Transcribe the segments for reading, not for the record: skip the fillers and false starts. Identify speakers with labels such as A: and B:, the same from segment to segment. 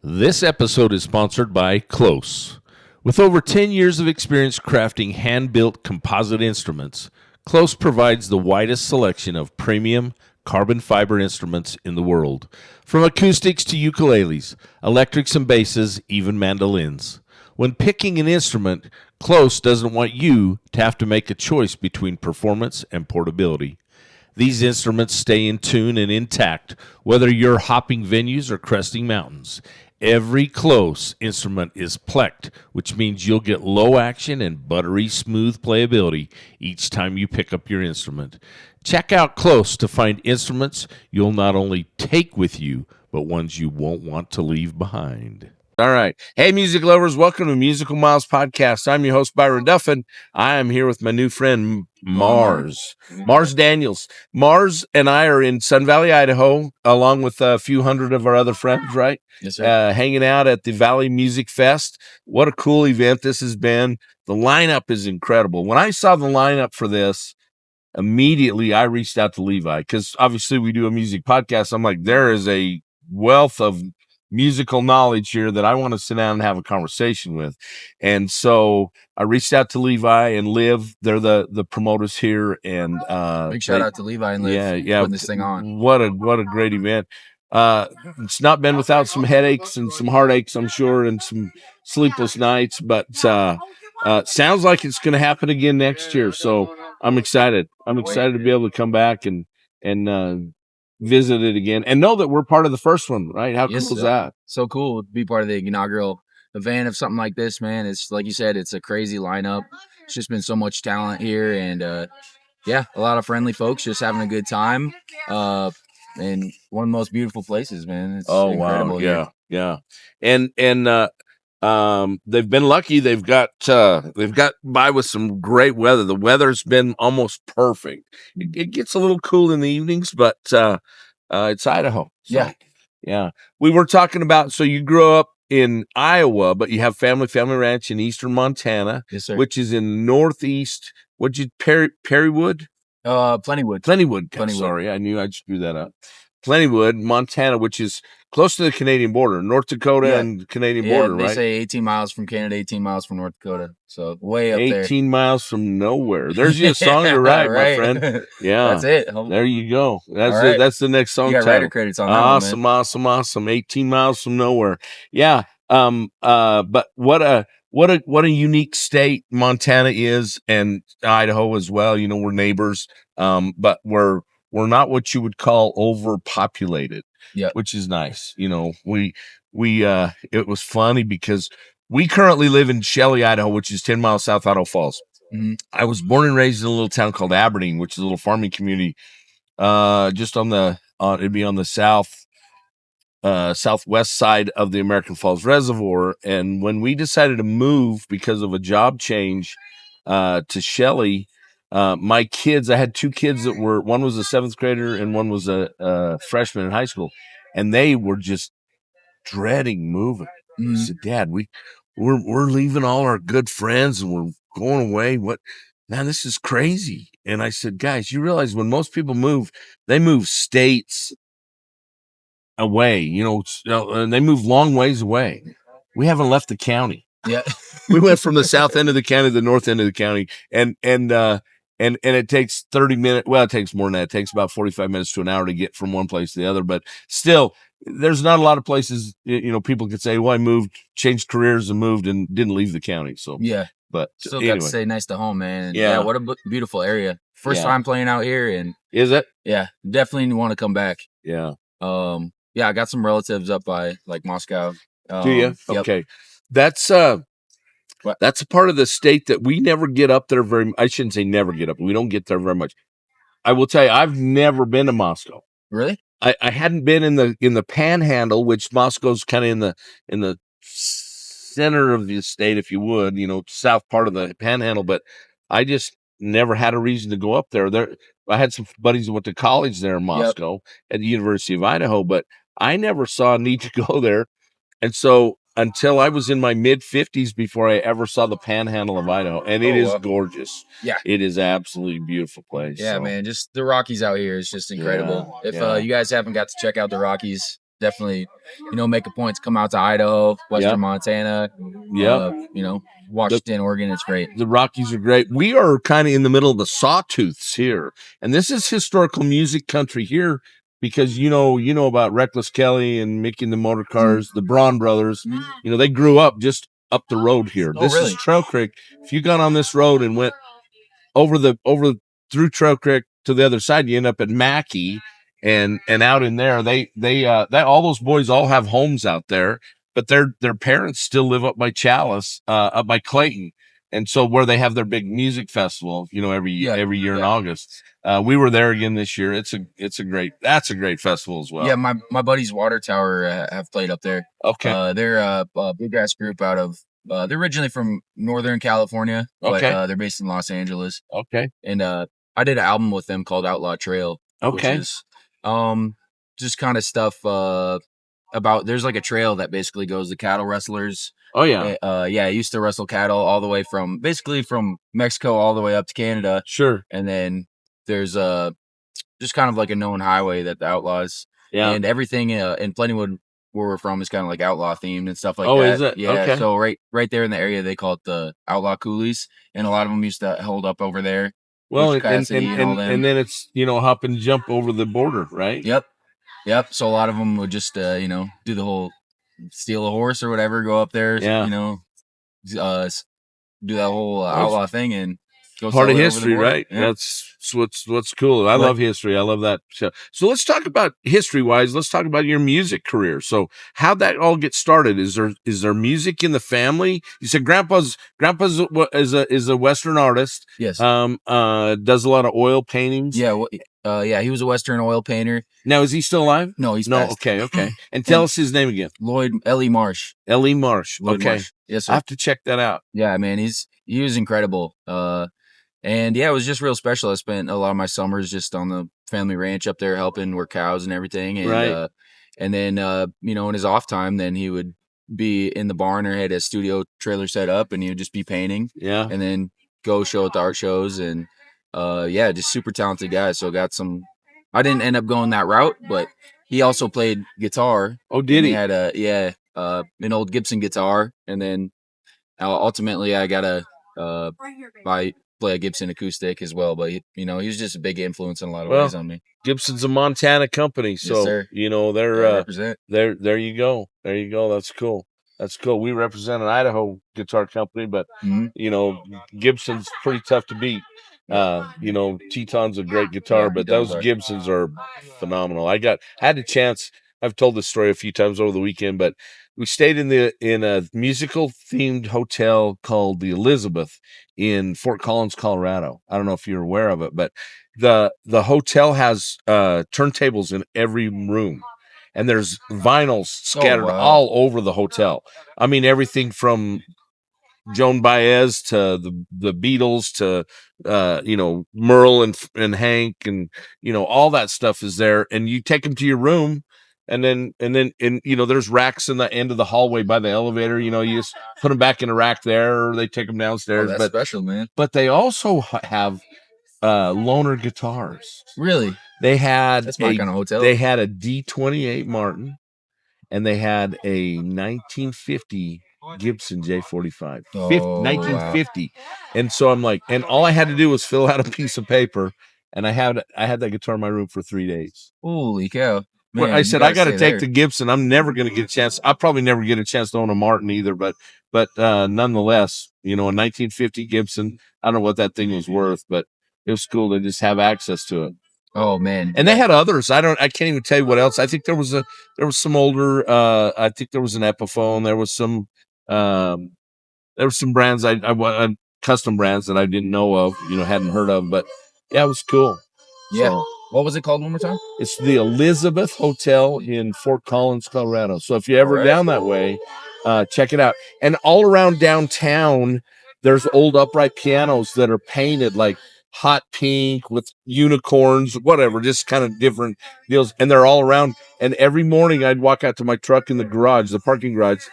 A: This episode is sponsored by Close. With over 10 years of experience crafting hand-built composite instruments, Close provides the widest selection of premium carbon fiber instruments in the world, from acoustics to ukuleles, electrics and basses, even mandolins. When picking an instrument, Close doesn't want you to have to make a choice between performance and portability. These instruments stay in tune and intact, whether you're hopping venues or cresting mountains. Every Close instrument is plecked, which means you'll get low action and buttery smooth playability each time you pick up your instrument. Check out Close to find instruments you'll not only take with you, but ones you won't want to leave behind. All right. Hey, music lovers, welcome to Musical Miles Podcast. I'm your host, Byron Duffin. I am here with my new friend, Mars Daniels. Mars and I are in Sun Valley, Idaho, along with a few hundred of our other friends, right?
B: Yes, sir.
A: Hanging out at the Valley Music Fest. What a cool event this has been. The lineup is incredible. When I saw the lineup for this, immediately I reached out to Levi because obviously we do a music podcast. I'm like, there is a wealth of musical knowledge here that I want to sit down and have a conversation with. And so I reached out to Levi and Liv. They're the promoters here. And
B: big shout out to Levi and Liv putting this thing on.
A: What a great event. It's not been without some headaches and some heartaches, I'm sure, and some sleepless nights, but sounds like it's going to happen again next year. So I'm excited. I'm excited to be able to come back and visit it again and know that we're part of the first one, right? How cool is that?
B: So cool to be part of the inaugural event of something like this, man. It's like you said, it's a crazy lineup. It's just been so much talent here, and a lot of friendly folks just having a good time. And one of the most beautiful places, man. It's incredible.
A: Wow, yeah. And they've been lucky. They've got by with some great weather. The weather's been almost perfect. It gets a little cool in the evenings, but it's Idaho. So, yeah. We were talking about, so you grew up in Iowa, but you have family ranch in eastern Montana,
B: yes, sir,
A: which is in northeast. What'd you Perrywood?
B: Plentywood.
A: Sorry, I knew I just screw that up. Plentywood, Montana, which is close to the Canadian border, North Dakota and Canadian border,
B: they
A: right?
B: say 18 miles from Canada, 18 miles from North Dakota. So way up
A: 18 miles from nowhere. There's your song to write, my friend. Yeah.
B: That's it.
A: There you go. That's the next song.
B: You got writer credits on that
A: one, man. Awesome. 18 miles from nowhere. Yeah. But what a unique state Montana is, and Idaho as well. You know, we're neighbors. But we're not what you would call overpopulated, which is nice. You know, it was funny because we currently live in Shelley, Idaho, which is 10 miles south of Idaho Falls.
B: Mm-hmm.
A: I was born and raised in a little town called Aberdeen, which is a little farming community, just it'd be on the southwest side of the American Falls Reservoir. And when we decided to move because of a job change to Shelley, my kids, I had two kids one was a 7th grader and one was a freshman in high school, and they were just dreading moving.
B: Mm-hmm.
A: I said, Dad, we're leaving all our good friends and we're going away. Man, this is crazy. And I said, guys, you realize when most people move, they move states away, and they move long ways away. We haven't left the county.
B: Yeah.
A: We went from the south end of the county to the north end of the county, and it takes 30 minutes. Well, it takes more than that. It takes about 45 minutes to an hour to get from one place to the other. But still, there's not a lot of places, people could say, well, I moved, changed careers and moved and didn't leave the county. So, but
B: still
A: anyway.
B: got to stay nice to home, man. And
A: yeah.
B: What a beautiful area. First time playing out here. And
A: is it?
B: Yeah, definitely want to come back.
A: Yeah.
B: I got some relatives up by like Moscow.
A: Do you? Okay. That's a part of the state that we never get up there I shouldn't say never get up. We don't get there very much. I will tell you, I've never been to Moscow.
B: Really?
A: I hadn't been in the Panhandle, which Moscow's kind of in the center of the state, if you would, south part of the Panhandle. But I just never had a reason to go up there. I had some buddies who went to college there in Moscow at the University of Idaho, but I never saw a need to go there. And so until I was in my mid-50s before I ever saw the Panhandle of Idaho. And it is gorgeous.
B: Yeah.
A: It is absolutely beautiful place.
B: Yeah, man. Just the Rockies out here is just incredible.
A: Yeah,
B: if you guys haven't got to check out the Rockies, definitely, make a point to come out to Idaho, Western Montana, Washington, Oregon. It's great.
A: The Rockies are great. We are kind of in the middle of the sawtooths here, and this is historical music country here because you know about Reckless Kelly and Mickey and the Motor Cars, the Braun brothers. They grew up just up the road here. This is Trail Creek. If you got on this road and went over through Trail Creek to the other side, you end up at Mackey and out in there. They all those boys all have homes out there, but their parents still live up by Chalice, up by Clayton. And so where they have their big music festival, every year in August. We were there again this year. That's a great festival as well.
B: Yeah, my buddies Water Tower have played up there.
A: Okay.
B: They're a big ass group out of they're originally from Northern California, but they're based in Los Angeles.
A: Okay.
B: And I did an album with them called Outlaw Trail.
A: Okay.
B: Which is just kind of stuff about there's like a trail that basically goes to cattle wrestlers.
A: Oh yeah.
B: I used to wrestle cattle all the way from Mexico all the way up to Canada.
A: Sure.
B: And then there's just kind of like a known highway that the Outlaws.
A: Yeah.
B: And everything in Plentywood where we're from is kind of like outlaw themed and stuff like that.
A: Oh, is it?
B: Yeah.
A: Okay.
B: So right there in the area they call it the Outlaw Coolies, and a lot of them used to hold up over there.
A: Well, and then it's hop and jump over the border, right?
B: Yep. So a lot of them would just do the whole steal a horse or whatever, go up there, do that whole outlaw thing and go
A: part of history, right?
B: Yeah.
A: That's what's cool. I love history. I love that show. So let's talk about history-wise. Let's talk about your music career. So how'd that all get started? Is there music in the family? You said grandpa's is a Western artist.
B: Yes.
A: Does a lot of oil paintings.
B: Yeah. He was a Western oil painter.
A: Now, is he still alive?
B: No, he's passed.
A: Okay. And tell us his name again.
B: Ellie Marsh.
A: Ellie Marsh.
B: Lloyd
A: Okay.
B: Marsh. Yes, sir.
A: I have to check that out.
B: Yeah, man, he was incredible. And yeah, it was just real special. I spent a lot of my summers just on the family ranch up there helping work cows and everything. And
A: right.
B: And then in his off time, then he would be in the barn or had a studio trailer set up, and he would just be painting.
A: Yeah.
B: And then go show at the art shows, and just super talented guy. So I didn't end up going that route, but he also played guitar.
A: Oh, did he?
B: He had an old Gibson guitar, and then ultimately I got to play a Gibson acoustic as well. But he was just a big influence in a lot of ways on me.
A: Gibson's a Montana company, so
B: yes, sir.
A: They're
B: represent.
A: There you go. That's cool. We represent an Idaho guitar company, but Gibson's pretty tough to beat. Teton's a great guitar, but those Gibsons are phenomenal. I had a chance. I've told this story a few times over the weekend, but we stayed in a musical themed hotel called the Elizabeth in Fort Collins, Colorado. I don't know if you're aware of it, but the hotel has turntables in every room, and there's vinyls scattered all over the hotel. I mean, everything from Joan Baez to the Beatles to Merle and Hank and all that stuff is there, and you take them to your room, and then there's racks in the end of the hallway by the elevator. You just put them back in a rack there, or they take them downstairs.
B: That's special, man.
A: But they also have loaner guitars.
B: Really?
A: That's
B: my kind of hotel.
A: They had a D28 Martin, and they had a 1950 Gibson J45, 1950. Wow. And so I'm like, and all I had to do was fill out a piece of paper, and I had that guitar in my room for 3 days.
B: Holy cow. Man,
A: I said, I got to take the Gibson. I'm never going to get a chance. I'll probably never get a chance to own a Martin either, but nonetheless, a 1950 Gibson, I don't know what that thing was worth, but it was cool to just have access to it.
B: Oh man.
A: And they had others. I can't even tell you what else. I think there was some older, I think there was an Epiphone. There was some brands I custom brands that I didn't know of, hadn't heard of, but yeah, it was cool.
B: Yeah. So, what was it called one more time?
A: It's the Elizabeth Hotel in Fort Collins, Colorado. So if you're ever down that way, check it out. And all around downtown, there's old upright pianos that are painted like hot pink with unicorns, whatever, just kind of different deals. And they're all around. And every morning I'd walk out to my truck in the garage, the parking garage.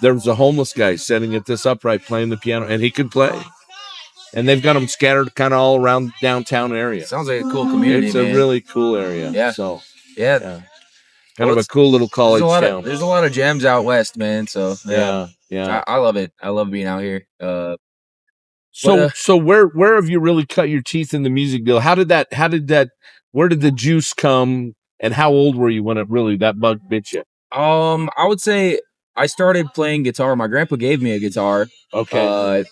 A: There was a homeless guy sitting at this upright playing the piano, and he could play. And they've got them scattered kind of all around downtown area.
B: Sounds like a cool community.
A: It's a really cool area.
B: Yeah.
A: So
B: yeah.
A: Kind of a cool little college town.
B: There's a lot of gems out west, man. So
A: yeah.
B: I love it. I love being out here.
A: So where have you really cut your teeth in the music deal? Where did the juice come, and how old were you when that bug bit you?
B: I would say I started playing guitar. My grandpa gave me a guitar.
A: Okay.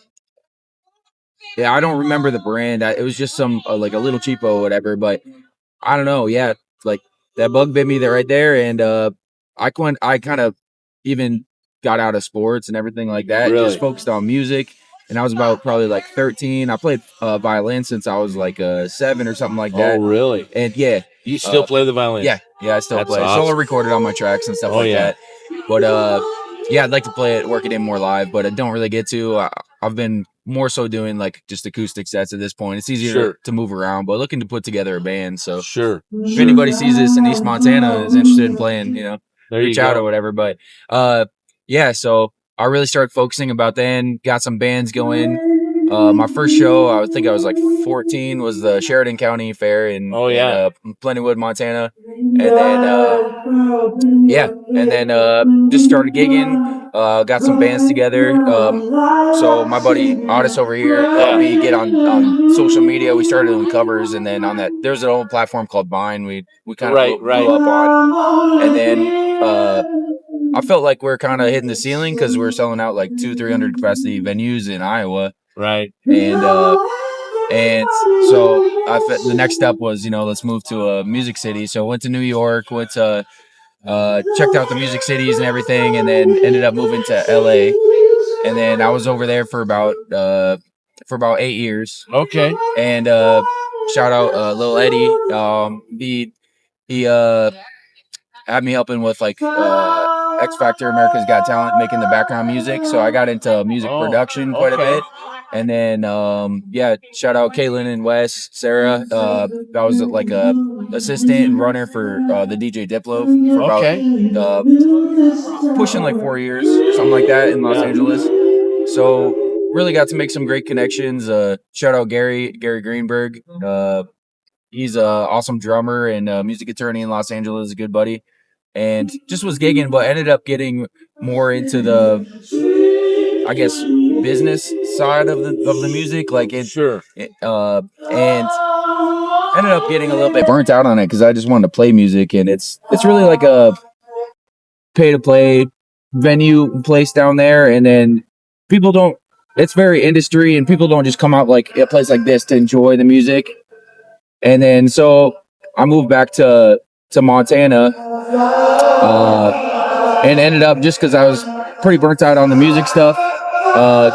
B: Yeah, I don't remember the brand. It was just some like a little cheapo or whatever, but I don't know. Yeah, like that bug bit me right there, and I kind of even got out of sports and everything like that.
A: Really?
B: Just focused on music, and I was about probably like 13. I played violin since I was like 7 or something like that.
A: Oh, really?
B: And yeah,
A: you still play the violin?
B: Yeah, I still
A: That's
B: play.
A: awesome.
B: Solo recorded on my tracks and stuff that. But yeah, I'd like to play it, work it in more live, but I don't really get to. I've been more so doing like just acoustic sets at this point. It's easier to move around, but looking to put together a band. So if anybody sees this in East Montana is interested in playing, reach out or whatever. But yeah, so I really started focusing about then. Got some bands going. My first show, I think I was like 14, was the Sheridan County Fair in Plentywood, Montana. And then just started gigging, got some bands together. So my buddy Otis over here helped me get on social media. We started doing covers, and then on that, there's an old platform called Byron. We kind of blew up on. And then I felt like we are kind of hitting the ceiling because we were selling out like 200-300 capacity venues in Iowa.
A: Right.
B: And so the next step was, let's move to a music city. So I went to New York, checked out the music cities and everything, and then ended up moving to LA. And then I was over there for about 8 years.
A: Okay.
B: And shout out Lil Eddie. He had me helping with like X Factor, America's Got Talent, making the background music. So I got into music production quite a bit. And then, shout out Caitlin and Wes, Sarah. I was like a assistant and runner for the DJ Diplo for about pushing like 4 years, something like that in Los Angeles. So really got to make some great connections. Shout out Gary Greenberg. He's an awesome drummer and music attorney in Los Angeles, a good buddy. And just was gigging, but ended up getting more into the, I guess, business side of the music, like and ended up getting a little bit burnt out on it because I just wanted to play music, and it's really like a pay to play venue place down there, and then people don't. It's very industry, and people don't just come out like a place like this to enjoy the music. And then so I moved back to Montana, and ended up just because I was pretty burnt out on the music stuff.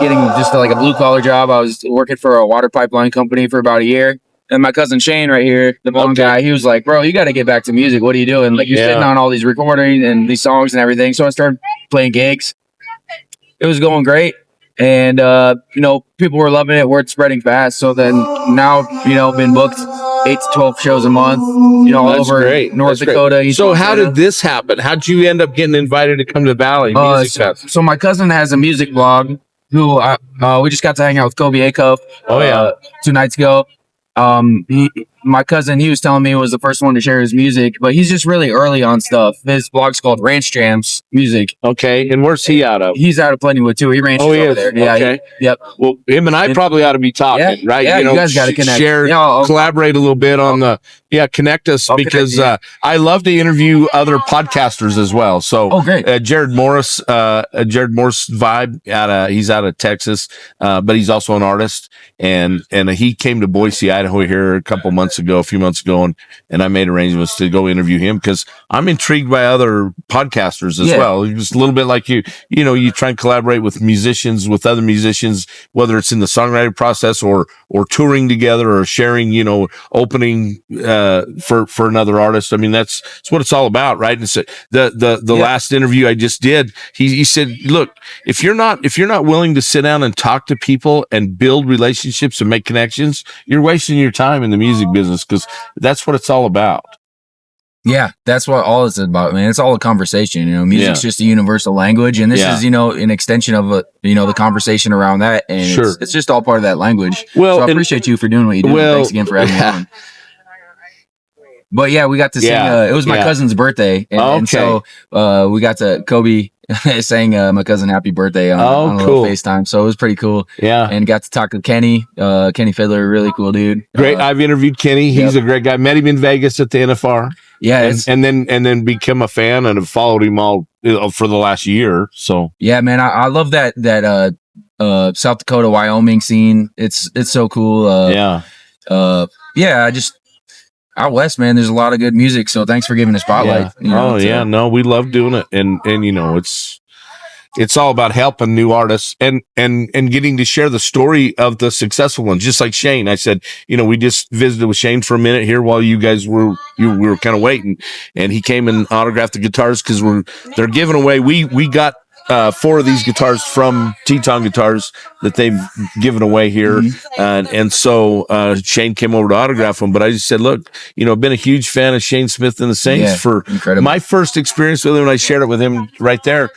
B: Getting just like a blue collar job. I was working for a water pipeline company for about a year. And my cousin Shane right here, the blonde guy, he was like, bro, you got to get back to music. What are you doing? Like, you're sitting on all these recordings and these songs and everything. So I started playing gigs. It was going great. And, people were loving it. Word spreading fast. So then now, been booked 8 to 12 shows a month, all over North Dakota.
A: So how did this happen? How'd you end up getting invited to come to the Valley Music Fest?
B: So my cousin has a music blog who we just got to hang out with Kobe Acuff 2 nights ago. My cousin, he was telling me, was the first one to share his music, but he's just really early on stuff. His blog's called Ranch Jams Music.
A: Okay, and where's he out of?
B: He's out of Plentywood too. He ranches over there. Yeah,
A: okay.
B: Yep.
A: Well, him and I probably ought to be talking, right?
B: Yeah, you guys got to connect.
A: Share, collaborate a little bit on connect us because I love to interview other podcasters as well. So,
B: great.
A: Jared Morris vibe he's out of Texas, but he's also an artist, and he came to Boise, Idaho here a few months ago, and I made arrangements to go interview him because I'm intrigued by other podcasters as well. Just a little bit like you try and collaborate with other musicians, whether it's in the songwriting process or touring together or sharing, opening for another artist. I mean, that's what it's all about, right? And so the last interview I just did, he said, look, if you're not willing to sit down and talk to people and build relationships and make connections, you're wasting your time in the music business because that's what it's all about.
B: Yeah, that's what all it's about, man. It's all a conversation. Music's just a universal language, and this is, an extension of the conversation around that, and it's just all part of that language. Well, so I appreciate you for doing what you do. Thanks again for having me on. But yeah, we got to sing. It was my cousin's birthday, and so we got to Kobe sang my cousin happy birthday on a little FaceTime. So it was pretty cool.
C: Yeah,
B: and got to talk to Kenny Fiddler, really cool dude.
C: Great. I've interviewed Kenny. He's a great guy. Met him in Vegas at the NFR.
B: Yeah,
C: and then become a fan and have followed him all for the last year. So
B: yeah, man, I love that South Dakota, Wyoming scene. It's so cool.
C: Yeah,
B: I just. Out west, man, there's a lot of good music. So thanks for giving a spotlight.
C: Yeah. No, we love doing it, and it's all about helping new artists and getting to share the story of the successful ones. Just like Shane, I said, we just visited with Shane for a minute here while you guys were kind of waiting, and he came and autographed the guitars because they're giving away. We got 4 of these guitars from Teton Guitars that they've given away here. And so Shane came over to autograph them. But I just said, look, I've been a huge fan of Shane Smith and the Saints for incredible. My first experience with him, and I shared it with him right there.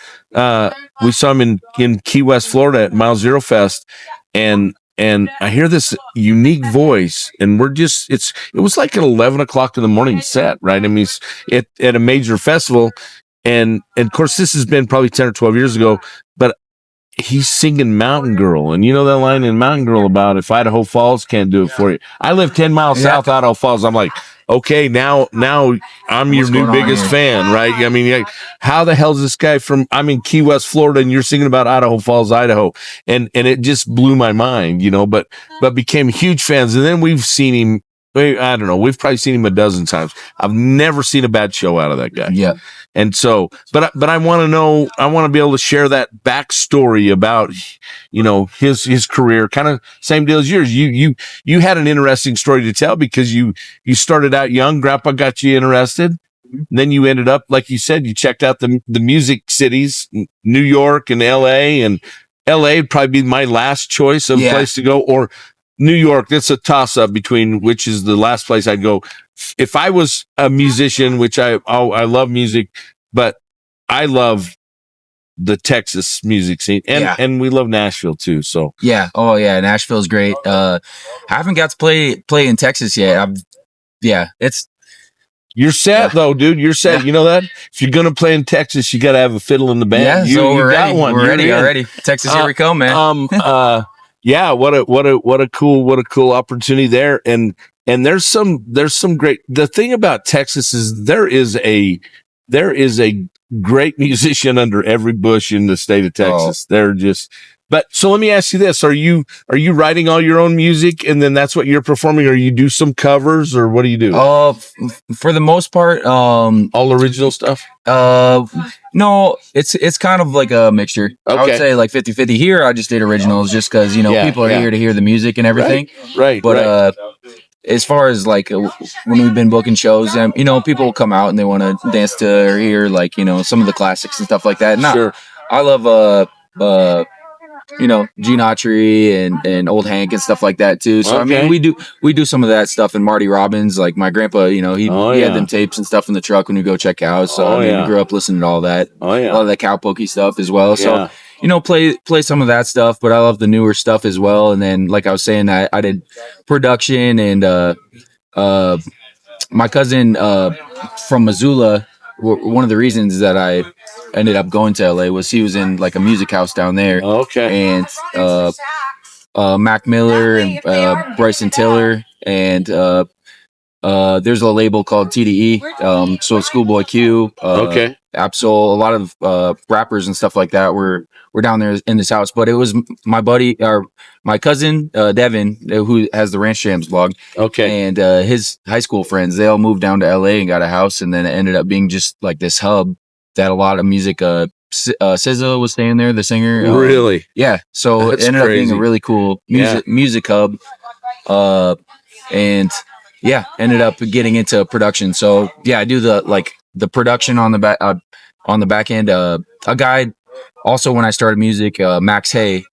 C: We saw him in Key West, Florida at Mile Zero Fest. And I hear this unique voice, and it was like an 11 o'clock in the morning set, right? I mean, it's at a major festival. And of course, this has been probably 10 or 12 years ago, but he's singing Mountain Girl. And you know that line in Mountain Girl about if Idaho Falls can't do it for you. I live 10 miles south of Idaho Falls. I'm like, okay, now I'm your new biggest fan, right? I mean, how the hell is this guy I'm in Key West, Florida, and you're singing about Idaho Falls, Idaho. And it just blew my mind, but became huge fans. And then we've seen him, I don't know, we've probably seen him a dozen times. I've never seen a bad show out of that guy.
B: Yeah.
C: And so, but I want to know, I want to be able to share that backstory about, his career, kind of same deal as yours. You had an interesting story to tell because you started out young. Grandpa got you interested. Then you ended up, like you said, you checked out the music cities, New York and LA, and LA would probably be my last choice of place to go, or New York. That's a toss up between which is the last place I'd go. If I was a musician, which I love music, but I love the Texas music scene, and we love Nashville too. So
B: Nashville's great. I haven't got to play in Texas yet.
C: You're set though, dude. You're set. Yeah. You know that if you're gonna play in Texas, you got to have a fiddle in the band.
B: Yeah, so we're got one. We're ready already. Texas, here we come, man.
C: Yeah, what a cool opportunity there. And there's some great. The thing about Texas is there is a great musician under every bush in the state of Texas. They're just. But so let me ask you this: Are you writing all your own music, and then that's what you're performing, or you do some covers, or what do you do?
B: For the most part,
C: all original stuff.
B: No, it's kind of like a mixture. Okay. I would say like 50-50. Here, I just did originals, just because people are here to hear the music and everything.
C: Right.
B: But as far as like when we've been booking shows, and people will come out and they want to dance to or hear like some of the classics and stuff like that. And I love Gene Autry and Old Hank and stuff like that too. So I mean, we do some of that stuff. And Marty Robbins, like my grandpa, he had them tapes and stuff in the truck when we go check cows. So we grew up listening to all that. A lot of that cowpokey stuff as well. So play some of that stuff, but I love the newer stuff as well. And then, like I was saying, I did production, and my cousin from Missoula. One of the reasons that I ended up going to LA was he was in like a music house down there. And Mac Miller and Bryson Tiller, and there's a label called TDE. So Schoolboy Q, Absol, a lot of rappers and stuff like that were down there in this house. But it was my buddy, or my cousin Devin, who has the Ranch Jams blog. And his high school friends, they all moved down to LA and got a house, and then it ended up being just like this hub that a lot of music. SZA was staying there, the singer.
C: Really?
B: Yeah. So it ended up being a really cool music hub. And ended up getting into production. So I do the production on the back end. A guy also, when I started music, Max Hay,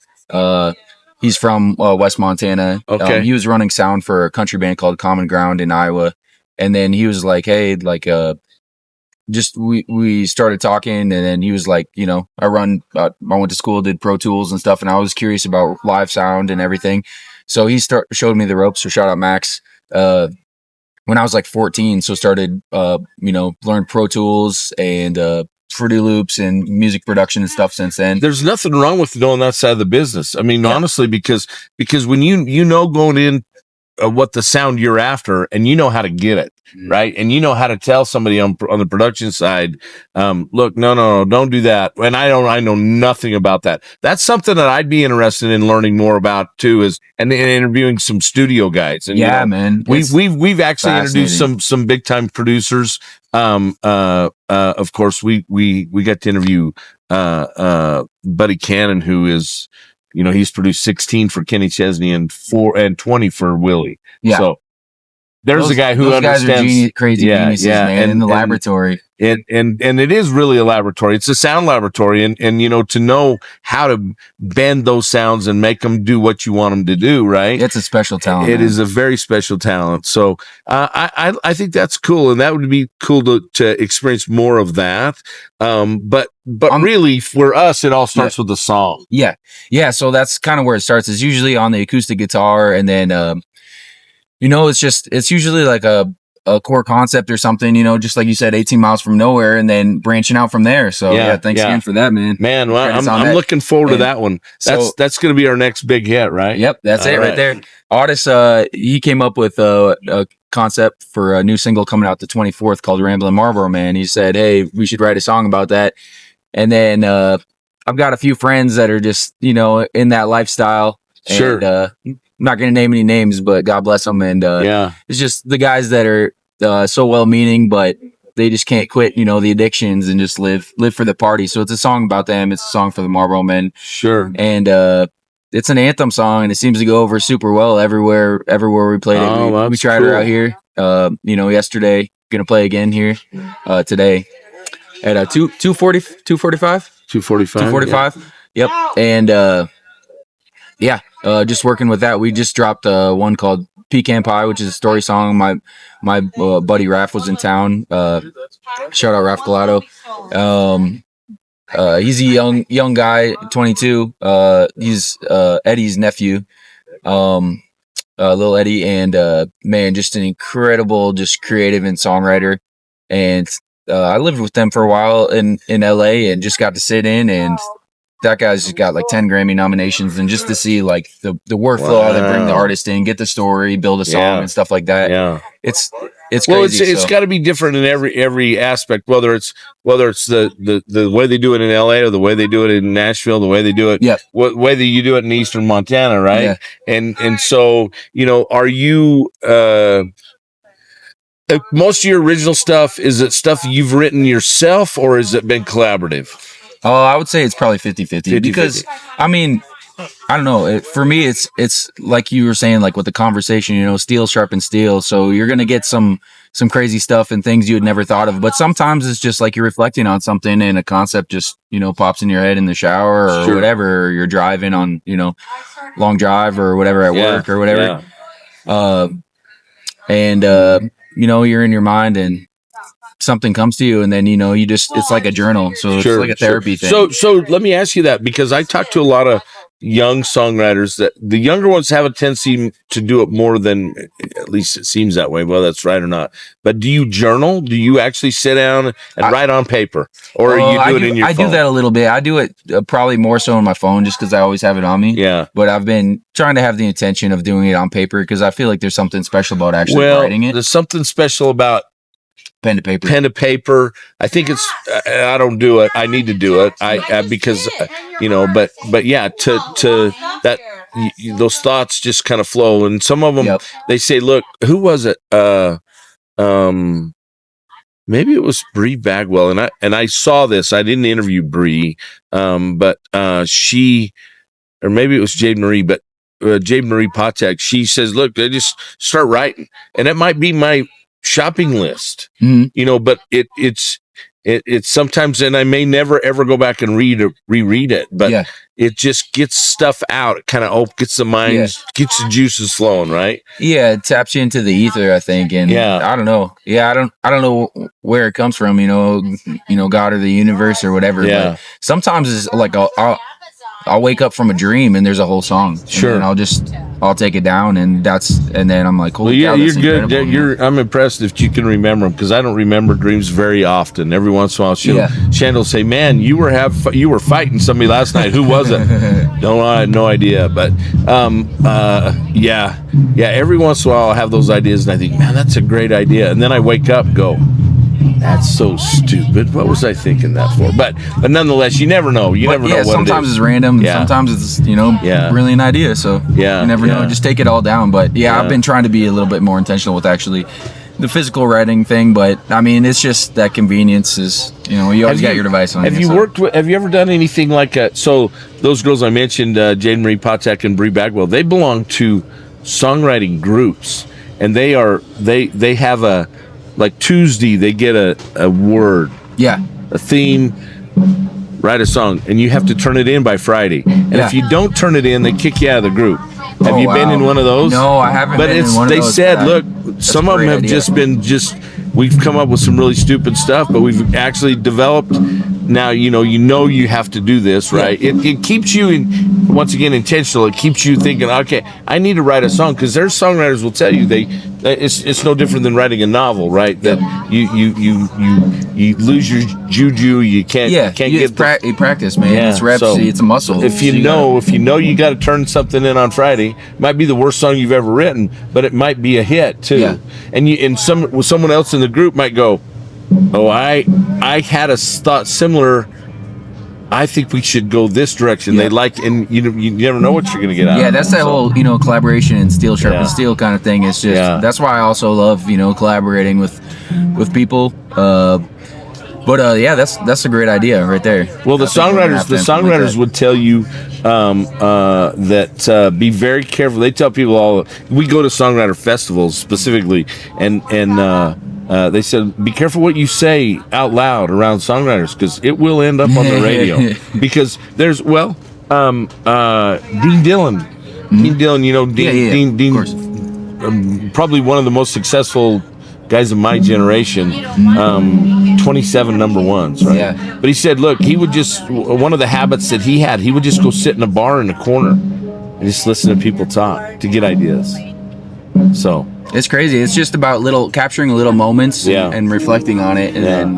B: he's from West Montana. He was running sound for a country band called Common Ground in Iowa, and then he was like, hey, we started talking, and then he was like, I went to school, did Pro Tools and stuff, and I was curious about live sound and everything. So he showed me the ropes. So shout out Max. when I was like 14. So started, learned Pro Tools and Fruity Loops and music production and stuff since then.
C: There's nothing wrong with knowing that side of the business. I mean,
B: Yeah.
C: honestly, because when you know going in what the sound you're after, and you know how to get it right, and you know how to tell somebody on the production side, look, no, don't do that. And I know nothing about that. That's something that I'd be interested in learning more about too, is and interviewing some studio guys. And
B: man,
C: we've actually introduced some big time producers. Of course, we got to interview Buddy Cannon, who is, he's produced 16 for Kenny Chesney and 20 for Willie.
B: Yeah.
C: So there's a guy who understands.
B: Guys are crazy geniuses, man, in the laboratory.
C: And it is really a laboratory. It's a sound laboratory. And to know how to bend those sounds and make them do what you want them to do, right?
B: It's a special talent.
C: It is a very special talent. So I think that's cool. And that would be cool to experience more of that. But really, for us, it all starts with the song.
B: Yeah. Yeah. So that's kind of where it starts. It's usually on the acoustic guitar, and then it's usually like a core concept or something, just like you said, 18 miles from nowhere, and then branching out from there. So thanks again for that, man.
C: Well, I'm looking forward to that one. That's going to be our next big hit, right?
B: Yep. That's it right there. Otis, he came up with a concept for a new single coming out the 24th called Ramblin' Marlboro Man. He said, hey, we should write a song about that. And then I've got a few friends that are just, in that lifestyle.
C: Sure.
B: And, I'm not going to name any names, but God bless them. And it's just the guys that are so well-meaning, but they just can't quit, the addictions and just live for the party. So it's a song about them. It's a song for the Marlboro Men.
C: Sure.
B: And it's an anthem song, and it seems to go over super well everywhere we played it. We tried it out here, yesterday. Going to play again here today at 2:45. 2:45. Yep. And just working with that. We just dropped one called Pecan Pie, which is a story song. My buddy Raph was in town. Shout out Raph Galato. He's a young guy, 22. He's Eddie's nephew, little Eddie, and man, just an incredible, just creative and songwriter. And I lived with them for a while in LA, and just got to sit in, and that guy's just got like 10 Grammy nominations, and just to see like the workflow, how they bring the artist in, get the story, build a song and stuff like that.
C: Yeah.
B: It's
C: well,
B: crazy.
C: It's got to be different in every aspect, whether it's the way they do it in LA, or the way they do it in Nashville, the way they do it, way that you do it in Eastern Montana, right?
B: Yeah.
C: And so, are you most of your original stuff, is it stuff you've written yourself, or has it been collaborative?
B: Oh, I would say it's probably 50-50 because, I mean, I don't know. For me, it's like you were saying, like with the conversation, steel sharpens steel. So you're going to get some crazy stuff and things you had never thought of. But sometimes it's just like you're reflecting on something, and a concept just, pops in your head in the shower or whatever, or you're driving on, long drive or whatever at work or whatever. You're in your mind, and something comes to you, and then you just, it's like a journal, so it's like a therapy thing.
C: So let me ask you that, because I talk to a lot of young songwriters that the younger ones have a tendency to do it more than, at least it seems that way, whether that's right or not. But do you journal? Do you actually sit down and write on paper, or you do it in your phone?
B: I do that a little bit. I do it probably more so on my phone, just because I always have it on me.
C: Yeah.
B: But I've been trying to have the intention of doing it on paper, because I feel like there's something special about actually writing it.
C: There's something special about
B: pen to paper.
C: I think it's, I don't do it. I need to do it. Because but yeah, to that, those thoughts just kind of flow. And some of them, they say, look, who was it? Maybe it was Bree Bagwell. And I saw this, I didn't interview Bree, but she, or maybe it was Jade Marie, but Jade Marie Patek, she says, look, they just start writing. And it might be my shopping list, but it's sometimes, and I may never ever go back and reread it, but it just gets stuff out. It kind of gets the mind, gets the juices flowing, right?
B: Yeah, it taps you into the ether, I think, and I don't know. Yeah, I don't know where it comes from. God or the universe or whatever.
C: Yeah.
B: But sometimes it's like I'll wake up from a dream and there's a whole song.
C: Sure.
B: And I'll take it down, and then I'm like, holy cow,
C: you're
B: that's
C: good.
B: incredible.
C: I'm impressed if you can remember them, because I don't remember dreams very often. Every once in a while, Shandell will say, "Man, you were fighting somebody last night. Who was it?" No, I had no idea. But yeah. Every once in a while, I'll have those ideas, and I think, "Man, that's a great idea." And then I wake up, and go, "That's so stupid. What was I thinking that for?" But nonetheless, you never know. You never know what it is.
B: Sometimes it's random.
C: Yeah.
B: Sometimes it's brilliant idea. So you never know. Just take it all down. But I've been trying to be a little bit more intentional with actually the physical writing thing. But I mean, it's just that convenience is you always got your device on.
C: Have you ever done anything like so those girls I mentioned, Jade Marie Potek and Bree Bagwell, they belong to songwriting groups, and they have a, like Tuesday, they get a word, a theme, write a song, and you have to turn it in by Friday. And if you don't turn it in, they kick you out of the group. Have you been in one of those?
B: No, I haven't. But been in one of those.
C: They said, look, some of them have we've come up with some really stupid stuff, but we've actually developed. Now you have to do this, right? It keeps you once again intentional. It keeps you thinking, okay, I need to write a song, because there's songwriters will tell you it's no different than writing a novel, right? That you lose your juju, you can't get
B: practice, man. It's reps, it's a muscle.
C: If you know you got to turn something in on Friday, it might be the worst song you've ever written, but it might be a hit too. And someone else in the group might go, "Oh, I had a thought similar. I think we should go this direction." They and you never know what you're going to get out.
B: Yeah, that's that whole collaboration and steel sharpen steel kind of thing. It's just that's why I also love collaborating with people. That's a great idea right there.
C: Well, the songwriters would tell you that be very careful. They tell people we go to songwriter festivals specifically, and they said, be careful what you say out loud around songwriters, because it will end up on the radio. Because there's Dean Dillon. Dean Dillon, Dean, probably one of the most successful guys of my generation, 27 number ones, right?
B: Yeah.
C: But he said, look, he would one of the habits that he would just go sit in a bar in the corner and just listen to people talk to get ideas. So
B: it's crazy. It's just about capturing little moments and reflecting on it, and then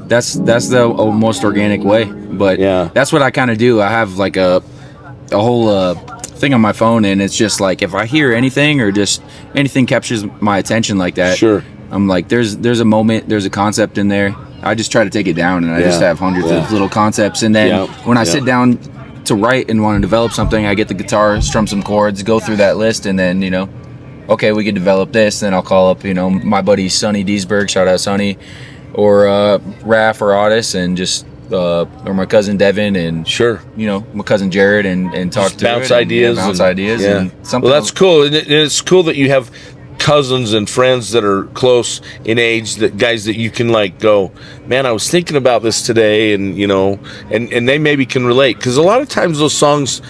B: that's the most organic way. But that's what I kind of do. I have like a whole thing on my phone, and it's just like if I hear anything or just anything captures my attention like that, I'm like, there's a moment, there's a concept in there. I just try to take it down, and I just have hundreds of little concepts, and then when I sit down to write and want to develop something, I get the guitar, strum some chords, go through that list, and then okay, we could develop this. Then I'll call up my buddy Sonny Deesberg, shout out Sonny, or Raph or Otis, and just or my cousin Devin, and my cousin Jared, and talk to
C: bounce ideas.
B: And something.
C: Well, that's cool. And it's cool that you have cousins and friends that are close in age, that guys that you can go, man, I was thinking about this today, and and they maybe can relate, because a lot of times those songs,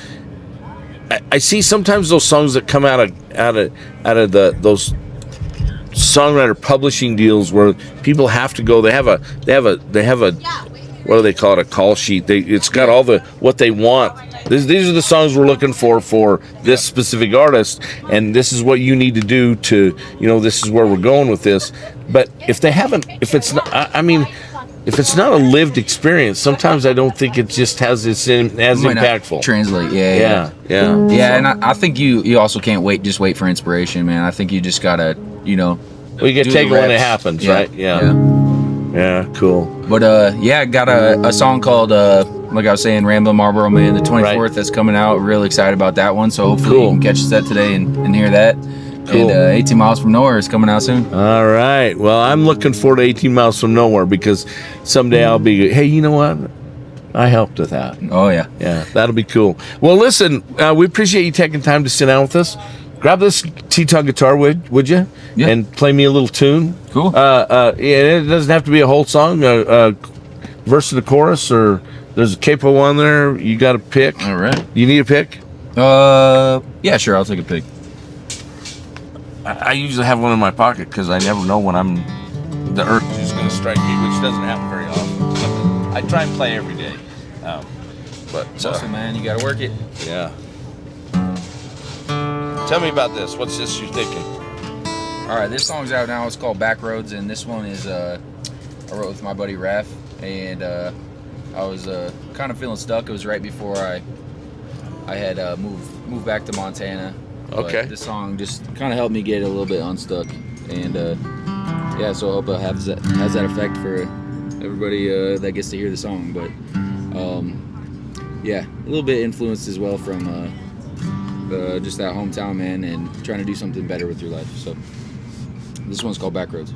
C: I see sometimes those songs that come out of those songwriter publishing deals where people have to go. They have a what do they call it? A call sheet. It's got all what they want. These are the songs we're looking for this specific artist, and this is what you need to do to this is where we're going with this. But if it's not a lived experience, sometimes I don't think it just has as impactful.
B: Translate,
C: yeah.
B: And I think you also can't wait for inspiration, man. I think you just gotta,
C: we can take it when it happens, right? Yeah, cool.
B: But I got a song called like I was saying, Ramblin' Marlboro Man, the 24th that's coming out. Really excited about that one. So hopefully you can catch that today and hear that. Cool. And 18 Miles from Nowhere is coming out soon.
C: All right. Well, I'm looking forward to 18 Miles from Nowhere, because someday I'll be, hey, you know what? I helped with that.
B: Oh, yeah.
C: Yeah, that'll be cool. Well, listen, we appreciate you taking time to sit down with us. Grab this T-Tone guitar, would you?
B: Yeah.
C: And play me a little tune.
B: Cool.
C: It doesn't have to be a whole song. Verse to the chorus, or there's a capo on there. You got to pick.
B: All right.
C: You need a pick?
B: Yeah, sure. I'll take a pick.
C: I usually have one in my pocket, because I never know when the earth is going to strike me, which doesn't happen very often. I try and play every day. But
B: Mostly, man, you gotta work it.
C: yeah. Tell me about this. What's this you're thinking?
B: All right, this song's out now. It's called Backroads, and this one is I wrote with my buddy Raph, and I was kind of feeling stuck. It was right before I had moved back to Montana.
C: Okay.
B: But this song just kind of helped me get a little bit unstuck, and yeah, so I hope it has that effect for everybody that gets to hear the song. But yeah, a little bit influenced as well from just that hometown, man, and trying to do something better with your life. So this one's called Backroads.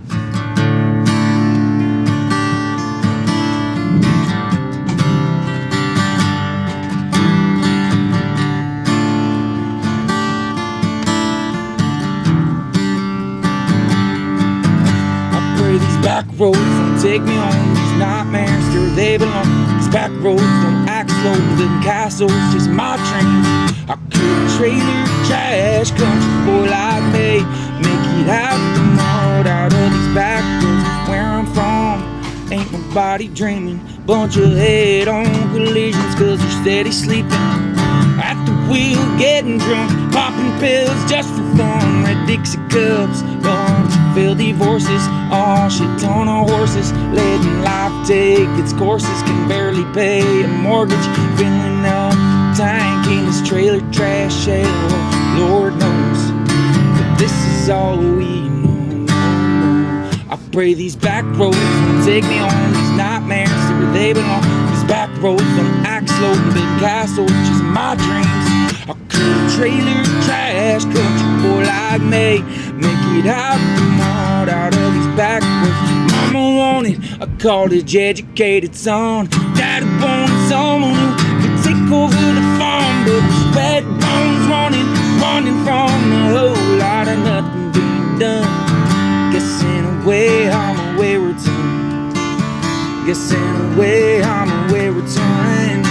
D: Back roads don't take me home. These nightmares to where they belong. These back roads don't act slow. Living castles, just my dreams. I could trailer trash country boy like me. Make it out of the mud, out of these back roads. Where I'm from, ain't nobody dreaming. Bunch of head-on collisions, cause they're steady sleeping. At the wheel, getting drunk, popping pills just for fun. Red Dixie cups, bunch of filthy voices. Oh, shit ton of horses, letting life take its courses. Can barely pay a mortgage, filling up tank in this trailer trash shell. Lord knows, but this is all we know. I pray these back roads don't take me on. These nightmares to where they belong. These back roads don't act slow. Big castles, just my dreams. I could trailer trash country boy like me. Make it out of the mud, out of these back roads. Mama wanted a college-educated son. Daddy wanted someone who could take over the farm. But there's red bones running from a whole lot of nothing being done. Guess in a way I'm a wayward son. Guess in a way I'm a wayward son.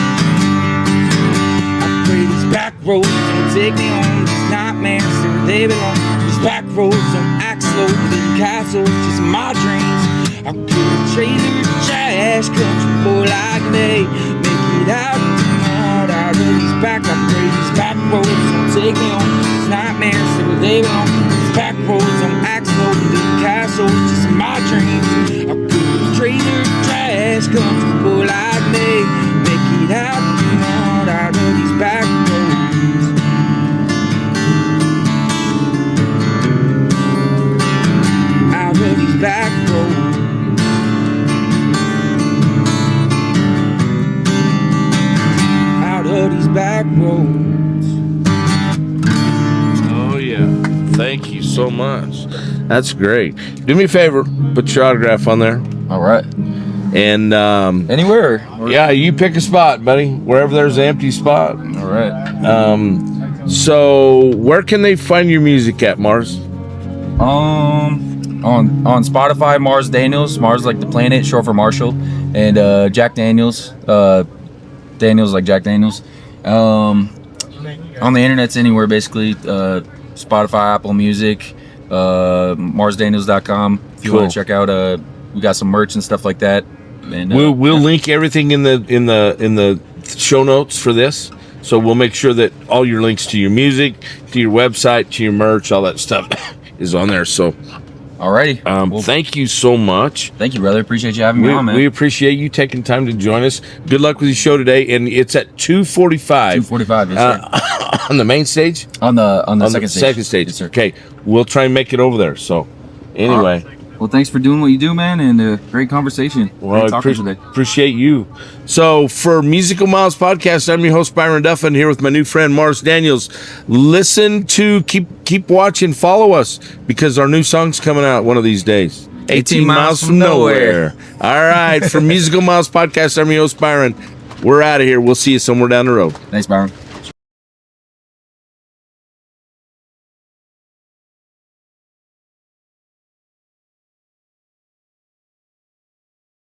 D: I pray these back roads don't take me home. These nightmares to where they belong. These back roads don't act slow. Living castles, just my dreams. I could trailer trash country boy like me. Make it out of the mud, out of these back. I pray these back roads don't take me home. These nightmares to where they belong. These back roads don't act slow. Living castles, just my dreams. I could trailer trash country boy like me. Make it out of the mud, out of these back roads. Out of these back roads. Out of these back roads.
C: Oh yeah. Thank you so much. That's great. Do me a favor, put your autograph on there.
B: All right.
C: And
B: Anywhere.
C: yeah, you pick a spot, buddy. Wherever there's an empty spot.
B: All right.
C: So where can they find your music at, Mars?
B: On Spotify, Mars Daniels. Mars like the planet, short for Marshall, and Jack Daniels. Daniels like Jack Daniels. On the internet's anywhere basically. Spotify, Apple Music, MarsDaniels.com. If you
C: Cool.
B: want to check out, we got some merch and stuff like that. And
C: We'll link everything in the show notes for this. So we'll make sure that all your links to your music, to your website, to your merch, all that stuff is on there. So
B: alrighty.
C: thank you so much.
B: Thank you, brother. Appreciate you having me on, man.
C: We appreciate you taking time to join us. Good luck with your show today, and it's at 2:45.
B: 2:45, yes, sir.
C: On the main stage.
B: On the second stage.
C: Second stage.
B: Yes, sir.
C: Okay, we'll try and make it over there. So, anyway.
B: Well, thanks for doing what you do, man, and great conversation.
C: Well,
B: great
C: I
B: talking today.
C: appreciate you. So, for Musical Miles Podcast, I'm your host, Byron Duffin, here with my new friend, Mars Daniels. Listen to, keep watching, follow us, because our new song's coming out one of these days. 18 miles from nowhere. All right, for Musical Miles Podcast, I'm your host, Byron. We're out of here. We'll see you somewhere down the road.
B: Thanks, Byron.